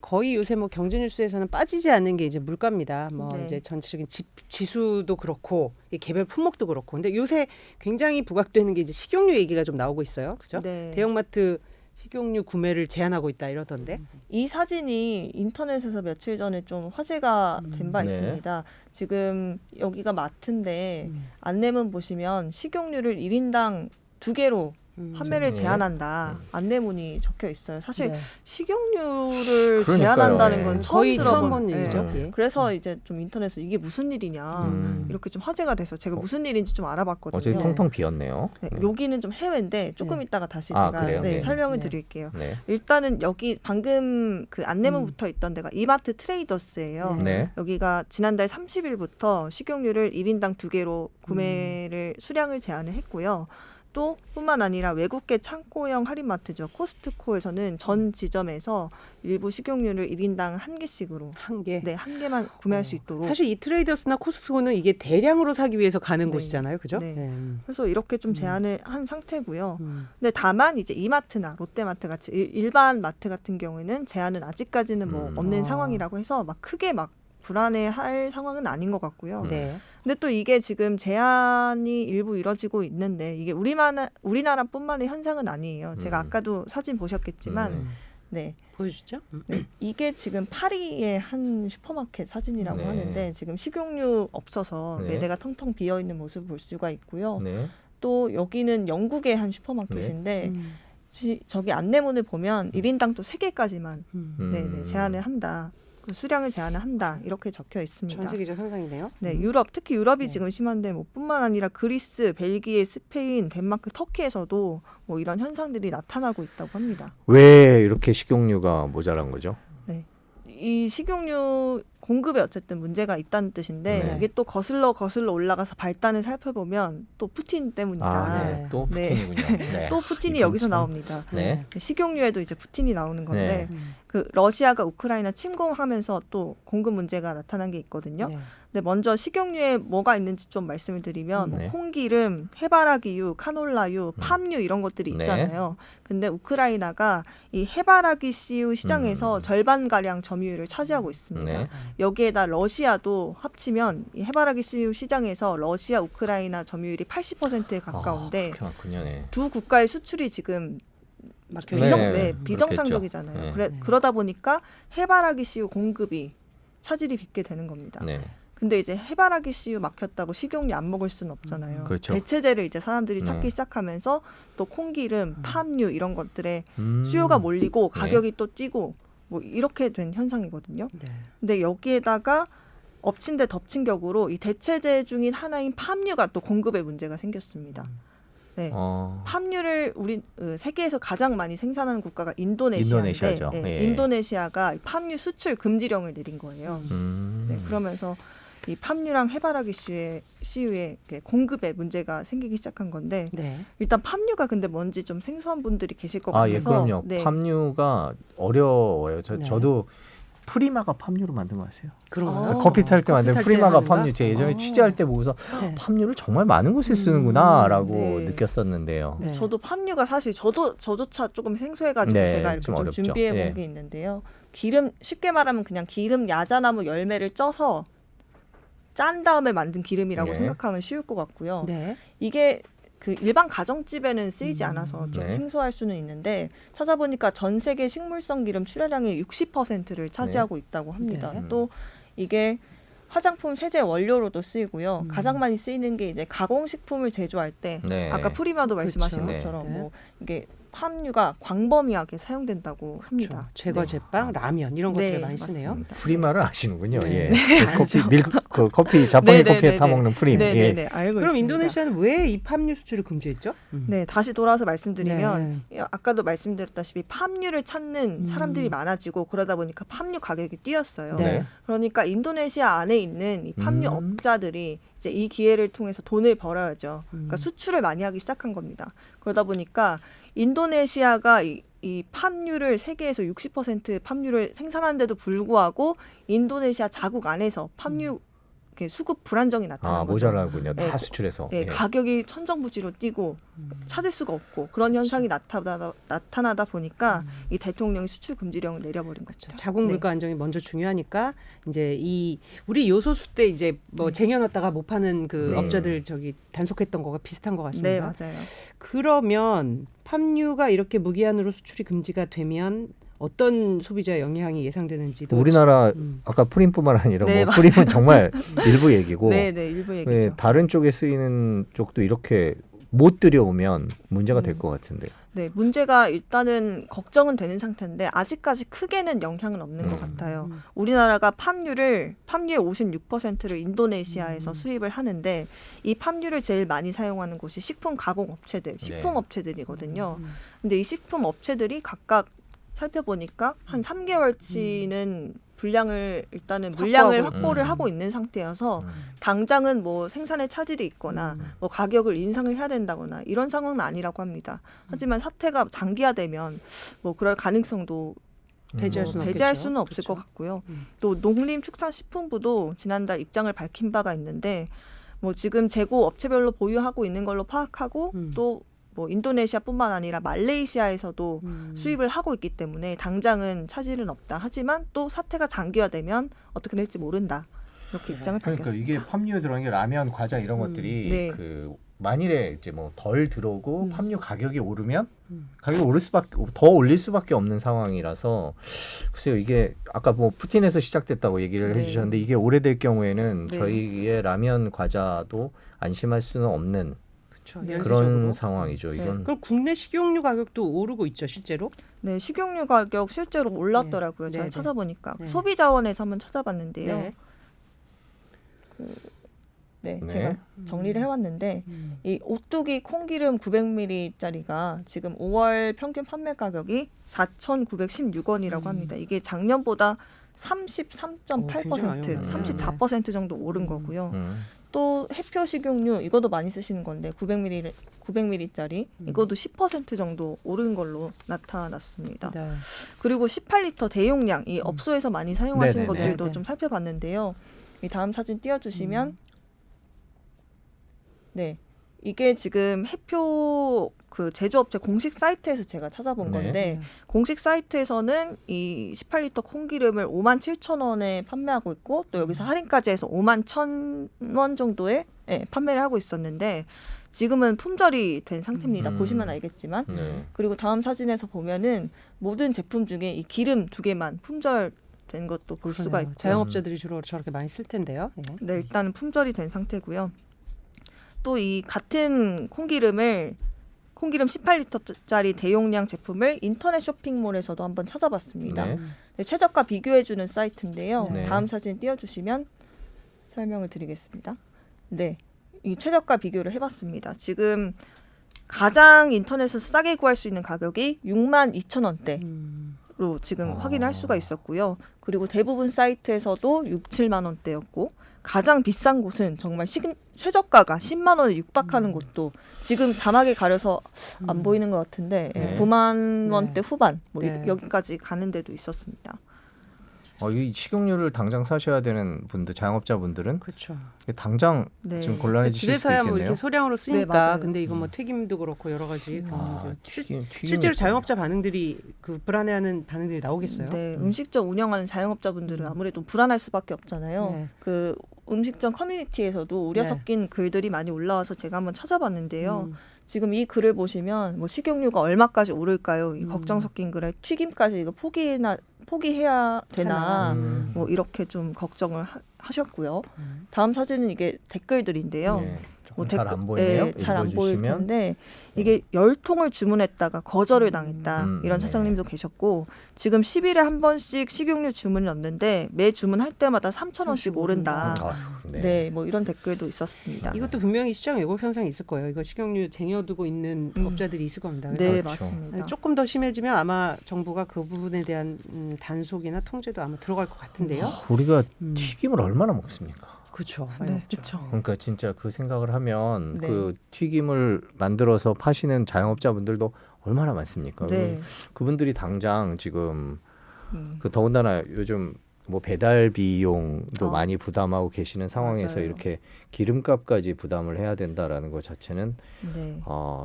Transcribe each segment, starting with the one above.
거의 요새 뭐 경제뉴스에서는 빠지지 않는 게 이제 물가입니다. 뭐 네. 이제 전체적인 지수도 그렇고 이 개별 품목도 그렇고. 근데 요새 굉장히 부각되는 게 이제 식용유 얘기가 좀 나오고 있어요. 그죠? 네. 대형마트 식용유 구매를 제한하고 있다 이러던데. 이 사진이 인터넷에서 며칠 전에 좀 화제가 된 바 네. 있습니다. 지금 여기가 마트인데 안내문 보시면 식용유를 1인당 2개로 판매를 네. 제한한다. 안내문이 적혀 있어요. 사실 네. 식용유를 그러니까요. 제한한다는 네. 건 거의 처음 들어본 본 네. 얘기죠. 예. 그래서 이제 좀 인터넷에서 이게 무슨 일이냐 이렇게 좀 화제가 돼서 제가 무슨 일인지 좀 알아봤거든요. 어제 텅텅 비었네요. 네, 여기는 좀 해외인데 조금 네. 이따가 다시 아, 제가 그래요? 네. 설명을 네. 드릴게요. 네. 일단은 여기 방금 그 안내문 붙어 있던 데가 이마트 트레이더스예요. 네. 여기가 지난달 30일부터 식용유를 1인당 2개로 구매를 수량을 제한을 했고요. 또 뿐만 아니라 외국계 창고형 할인마트죠. 코스트코에서는 전 지점에서 일부 식용유를 1인당 1개씩으로 한 개. 네, 1개만 구매할 수 있도록. 사실 이 트레이더스나 코스트코는 이게 대량으로 사기 위해서 가는 네. 곳이잖아요. 그죠? 네. 그래서 이렇게 좀 제한을 한 상태고요. 음. 근데 다만 이제 이마트나 롯데마트 같이 일반 마트 같은 경우에는 제한은 아직까지는 뭐 없는 아. 상황이라고 해서 막 크게 막 불안해할 상황은 아닌 것 같고요. 네. 근데 또 이게 지금 제한이 일부 이뤄지고 있는데 이게 우리나라뿐만의 현상은 아니에요. 제가 아까도 사진 보셨겠지만 네. 보여주죠. 네, 이게 지금 파리의 한 슈퍼마켓 사진이라고 네. 하는데 지금 식용유 없어서 네. 매대가 텅텅 비어 있는 모습을 볼 수가 있고요. 네. 또 여기는 영국의 한 슈퍼마켓인데 저기 안내문을 보면 1인당 또 3개까지만 네네, 제한을 한다. 수량을 제한을 한다. 이렇게 적혀 있습니다. 전 세계적 현상이네요. 네, 유럽 특히 유럽이 네. 지금 심한데 뭐 뿐만 아니라 그리스, 벨기에, 스페인, 덴마크, 터키에서도 뭐 이런 현상들이 나타나고 있다고 합니다. 왜 이렇게 식용유가 모자란 거죠? 네. 이 식용유 공급에 어쨌든 문제가 있다는 뜻인데 네. 이게 또 거슬러 올라가서 발단을 살펴보면 또 푸틴 때문이다. 아, 네. 또 네. 푸틴이군요. 네. 또 푸틴이 이분 여기서 참. 나옵니다. 네. 식용유에도 이제 푸틴이 나오는 건데 네. 그 러시아가 우크라이나 침공하면서 또 공급 문제가 나타난 게 있거든요. 네. 근데 먼저 식용유에 뭐가 있는지 좀 말씀을 드리면 네. 콩기름, 해바라기유, 카놀라유, 팜유 이런 것들이 네. 있잖아요. 근데 우크라이나가 이 해바라기 씨유 시장에서 절반 가량 점유율을 차지하고 있습니다. 네. 여기에다 러시아도 합치면 이 해바라기 씨유 시장에서 러시아, 우크라이나 점유율이 80%에 가까운데 아, 그렇군요. 네. 두 국가의 수출이 지금 막혀 비정상적이잖아요. 네. 그러다 보니까 해바라기 씨유 공급이 차질이 빚게 되는 겁니다. 네. 근데 이제 해바라기 씨유 막혔다고 식용유 안 먹을 수는 없잖아요. 그렇죠. 대체제를 이제 사람들이 네. 찾기 시작하면서 또 콩기름, 팜유 이런 것들에 음. 수요가 몰리고 네. 가격이 또 뛰고 뭐 이렇게 된 현상이거든요. 네. 근데 여기에다가 엎친 데 덮친 격으로 이 대체제 중인 하나인 팜유가 또 공급에 문제가 생겼습니다. 네. 팜유를 우리 세계에서 가장 많이 생산하는 국가가 인도네시아인데 인도네시아죠. 네, 예. 인도네시아가 팜유 수출 금지령을 내린 거예요. 네, 그러면서 이 팜유랑 해바라기 씨유의 공급에 문제가 생기기 시작한 건데 네. 일단 팜유가 근데 뭔지 좀 생소한 분들이 계실 것 아, 예, 같아서 그럼요. 네. 팜유가 어려워요. 네. 저도 프리마가 팜유로 만든 거 아세요? 그런가요? 커피 탈 때 만든 탈 때 프리마가 하는 거야? 팜유. 제가 예전에 취재할 때 보고서 네. 팜유를 정말 많은 곳에 쓰는구나라고 네. 느꼈었는데요. 네. 저도 팜유가 사실 저조차 조금 생소해가지고 네, 제가 이렇게 좀 좀 어렵죠. 준비해 본 예. 게 있는데요. 기름 쉽게 말하면 그냥 기름 야자나무 열매를 쪄서 짠 다음에 만든 기름이라고 예. 생각하면 쉬울 것 같고요. 네. 이게 그 일반 가정집에는 쓰이지 않아서 좀 네. 생소할 수는 있는데 찾아보니까 전 세계 식물성 기름 출하량의 60%를 차지하고 있다고 합니다. 네. 또 이게 화장품 세제 원료로도 쓰이고요. 가장 많이 쓰이는 게 이제 가공식품을 제조할 때 네. 아까 프리마도 말씀하신 그렇죠. 것처럼 네. 뭐 이게 팜유가 광범위하게 사용된다고 합니다. 그렇죠. 제거 제빵, 라면 이런 것들 네, 많이 쓰네요. 맞습니다. 프리마를 아시는군요. 네. 예. 그 커피 자판기 네, 커피에 네, 타 네. 먹는 프림. 예. 네네네 알고 그럼 있습니다. 인도네시아는 왜 이 팜유 수출을 금지했죠? 네, 다시 돌아와서 말씀드리면 아까도 말씀드렸다시피 팜유를 찾는 사람들이 많아지고 그러다 보니까 팜유 가격이 뛰었어요. 네. 그러니까 인도네시아 안에 있는 이 팜유 업자들이 이제 이 기회를 통해서 돈을 벌어야죠. 그러니까 수출을 많이 하기 시작한 겁니다. 그러다 보니까 인도네시아가 이 팜유를 세계에서 60% 팜유를 생산하는데도 불구하고 인도네시아 자국 안에서 팜유 이렇게 수급 불안정이 나타나는 거죠. 모자라군요. 다 네, 수출해서. 네, 예. 가격이 천정부지로 뛰고 찾을 수가 없고 그런 현상이 나타나다 보니까 이 대통령이 수출 금지령을 내려버린 거죠. 자국 물가 안정이 먼저 중요하니까 이제 이 우리 요소수 때 이제 뭐 쟁여놨다가 못 파는 그 네. 업자들 저기 단속했던 거가 비슷한 것 같습니다. 네, 맞아요. 그러면 팜유가 이렇게 무기한으로 수출이 금지가 되면 어떤 소비자 영향이 예상되는지도 우리나라 음. 아까 프림뿐만 아니라 네, 뭐 프림은 정말 일부 얘기고 네, 네, 일부 왜 얘기죠. 다른 쪽에 쓰이는 쪽도 이렇게 못 들여오면 문제가 될 것 같은데. 네, 문제가 일단은 걱정은 되는 상태인데 아직까지 크게는 영향은 없는 것 음. 같아요. 우리나라가 팜유의 56%를 인도네시아에서 수입을 하는데 이 팜유를 제일 많이 사용하는 곳이 식품 가공 업체들, 식품 업체들이거든요. 근데 이 식품 업체들이 각각 살펴보니까 한 3개월치는 분량을 일단은 물량을 확보하고 확보를 음. 하고 있는 상태여서 음. 당장은 뭐 생산에 차질이 있거나 뭐 가격을 인상을 해야 된다거나 이런 상황은 아니라고 합니다. 하지만 사태가 장기화되면 뭐 그럴 가능성도 배제할 뭐 수는 배제할 없겠죠. 수는 없을 그렇죠. 것 같고요. 또 농림축산식품부도 지난달 입장을 밝힌 바가 있는데 뭐 지금 재고 업체별로 보유하고 있는 걸로 파악하고 또 뭐 인도네시아뿐만 아니라 말레이시아에서도 수입을 하고 있기 때문에 당장은 차질은 없다. 하지만 또 사태가 장기화되면 어떻게 될지 모른다. 이렇게 입장을 그러니까 밝혔습니다. 이게 팜유에 들어간 게 라면, 과자 이런 것들이 네. 그 만일에 이제 뭐 덜 들어오고 팜유 가격이 오르면 가격이 오를 수밖에 더 올릴 수밖에 없는 상황이라서 글쎄요 이게 아까 뭐 푸틴에서 시작됐다고 얘기를 네. 해주셨는데 이게 오래될 경우에는 네. 저희의 라면, 과자도 안심할 수는 없는 그렇죠. 네. 그런 연쇄적으로. 상황이죠. 네. 이건 그럼 국내 식용유 가격도 오르고 있죠, 실제로? 네, 식용유 가격 실제로 올랐더라고요. 네. 제가 네, 네. 찾아보니까 네. 소비자원에서 한번 찾아봤는데요. 네. 네, 네. 제가 정리를 해왔는데 이 오뚜기 콩기름 900ml짜리가 지금 5월 평균 판매 가격이 4,916원이라고 합니다. 이게 작년보다 33.8%, 굉장히 많이 오르네. 34% 정도 오른 거고요. 음. 또 해표 식용유 이것도 많이 쓰시는 건데 900ml짜리 이것도 10% 정도 오른 걸로 나타났습니다. 네. 그리고 18리터 대용량 이 업소에서 많이 사용하시는 네네네. 것들도 네. 좀 살펴봤는데요. 이 다음 사진 띄워주시면 네 이게 지금 해표 그 제조업체 공식 사이트에서 제가 찾아본 네. 건데 공식 사이트에서는 이 18리터 콩기름을 51,000원에 판매하고 있고 또 여기서 할인까지 해서 51,000원 정도에 판매를 하고 있었는데 지금은 품절이 된 상태입니다. 보시면 알겠지만 네. 그리고 다음 사진에서 보면은 모든 제품 중에 이 기름 2개만 품절된 것도 볼 수가 그러네요. 있고 자영업자들이 주로 저렇게 많이 쓸 텐데요. 예. 네, 일단은 품절이 된 상태고요. 또 이 같은 콩기름 18리터짜리 대용량 제품을 인터넷 쇼핑몰에서도 한번 찾아봤습니다. 네. 네, 최저가 비교해주는 사이트인데요. 네. 다음 사진 띄워주시면 설명을 드리겠습니다. 네, 이 최저가 비교를 해봤습니다. 지금 가장 인터넷에서 싸게 구할 수 있는 가격이 62,000원대로 지금 확인할 수가 있었고요. 그리고 대부분 사이트에서도 6, 7만 원대였고 가장 비싼 곳은 정말 최저가가 10만 원에 육박하는 곳도 지금 자막에 가려서 안 보이는 것 같은데 네. 9만 원대 네. 후반 뭐 네. 여기까지 가는 데도 있었습니다. 이 식용유를 당장 사셔야 되는 분들, 자영업자분들은 그렇죠. 당장 네. 지금 곤란해지실 수도 집에서야 뭐 있겠네요. 이렇게 소량으로 네, 쓰니까 맞아요. 근데 이거 뭐 튀김도 그렇고 여러 가지 아, 그런 튀김이 실제로 있군요. 자영업자 반응들이 그 불안해하는 반응들이 나오겠어요. 네, 음식점 운영하는 자영업자분들은 아무래도 불안할 수밖에 없잖아요. 네. 그 음식점 커뮤니티에서도 우려 네. 섞인 글들이 많이 올라와서 제가 한번 찾아봤는데요. 음. 지금 이 글을 보시면 뭐 식용유가 얼마까지 오를까요? 이 걱정 섞인 글에 튀김까지 이거 포기해야 되나 뭐 이렇게 좀 걱정을 하셨고요. 다음 사진은 이게 댓글들인데요. 네. 뭐 잘 안 보이네요. 네, 잘 안 보일 읽어주시면. 텐데 이게 10통을 주문했다가 거절을 당했다. 이런 네. 사장님도 계셨고 지금 10일에 한 번씩 식용유 주문을 넣는데 매 주문할 때마다 3,000원씩 오른다. 네, 뭐 이런 댓글도 있었습니다. 이것도 분명히 시장 왜곡 현상이 있을 거예요. 이거 식용유 쟁여두고 있는 업자들이 있을 겁니다. 그래서 네, 그렇죠. 맞습니다. 조금 더 심해지면 아마 정부가 그 부분에 대한 단속이나 통제도 아마 들어갈 것 같은데요. 우리가 튀김을 얼마나 먹습니까? 그렇죠. 네, 그렇죠. 그러니까 진짜 그 생각을 하면 네. 그 튀김을 만들어서 파시는 자영업자분들도 얼마나 많습니까? 네. 그분들이 당장 지금 그 더군다나 요즘 뭐 배달 비용도 어. 많이 부담하고 계시는 상황에서 맞아요. 이렇게 기름값까지 부담을 해야 된다라는 것 자체는 네.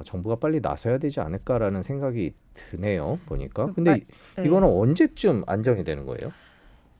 정부가 빨리 나서야 되지 않을까라는 생각이 드네요. 보니까. 근데 네. 이거는 언제쯤 안정이 되는 거예요?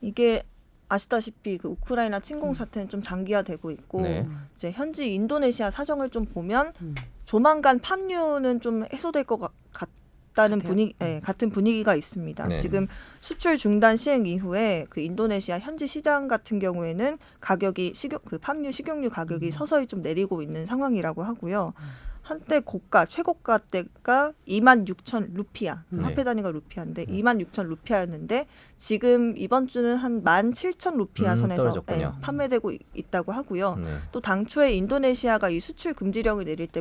이게 아시다시피 그 우크라이나 침공 사태는 좀 장기화되고 있고 네. 이제 현지 인도네시아 사정을 좀 보면 음. 조만간 팜유는 좀 해소될 것 같다는 같아요? 분위기, 같은 분위기가 있습니다. 네. 지금 수출 중단 시행 이후에 그 인도네시아 현지 시장 같은 경우에는 가격이 그 팜유 식용유 가격이 서서히 좀 내리고 있는 상황이라고 하고요. 한때 최고가 때가 26,000 루피아, 네. 화폐 단위가 루피아인데 26,000 루피아였는데 지금 이번 주는 한 17,000 루피아 선에서 떨어졌군요. 판매되고 있다고 하고요. 네. 또 당초에 인도네시아가 이 수출 금지령을 내릴 때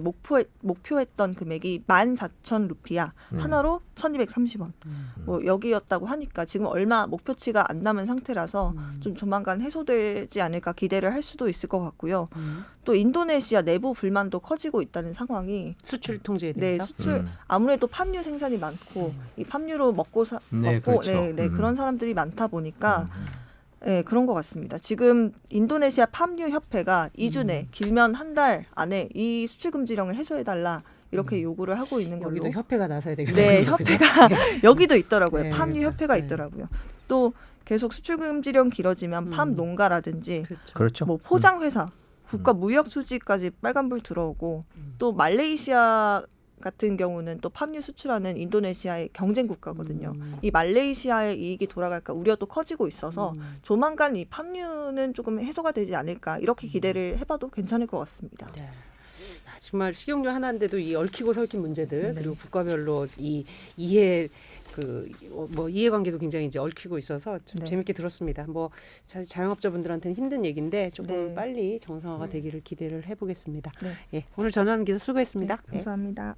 목표했던 금액이 14,000 루피아 하나로 1,230원 뭐 여기였다고 하니까 지금 얼마 목표치가 안 남은 상태라서 좀 조만간 해소되지 않을까 기대를 할 수도 있을 것 같고요. 또 인도네시아 내부 불만도 커지고 있다는 상황이 수출 통제에 네, 대해서. 수출 아무래도 팜유 생산이 많고 이 팜유로 먹고 네, 그렇죠. 그런 사람들이 많다 보니까 네, 그런 것 같습니다. 지금 인도네시아 팜유 협회가 2주 내 길면 한 달 안에 이 수출 금지령을 해소해 달라 이렇게 요구를 하고 있는 걸로. 여기도 협회가 나서야 되겠네요. 네, 협회가 여기도 있더라고요. 네, 팜유 그렇죠. 협회가 네. 있더라고요. 또 계속 수출 금지령 길어지면 팜 농가라든지 그렇죠. 그렇죠. 뭐 포장 회사, 국가 무역 수지까지 빨간불 들어오고 또 말레이시아 같은 경우는 또 팜유 수출하는 인도네시아의 경쟁 국가거든요. 이 말레이시아의 이익이 돌아갈까 우려도 커지고 있어서 조만간 이 팜유는 조금 해소가 되지 않을까 이렇게 기대를 해봐도 괜찮을 것 같습니다. 네. 정말 식용유 하나인데도 이 얽히고 설킨 문제들 네. 그리고 국가별로 이 이해관계도 굉장히 이제 얽히고 있어서 좀 네. 재밌게 들었습니다. 뭐 자영업자분들한테는 힘든 얘기인데 조금 네. 빨리 정상화가 되기를 기대를 해보겠습니다. 네. 예, 오늘 전화하는 기자 수고했습니다. 예. 감사합니다.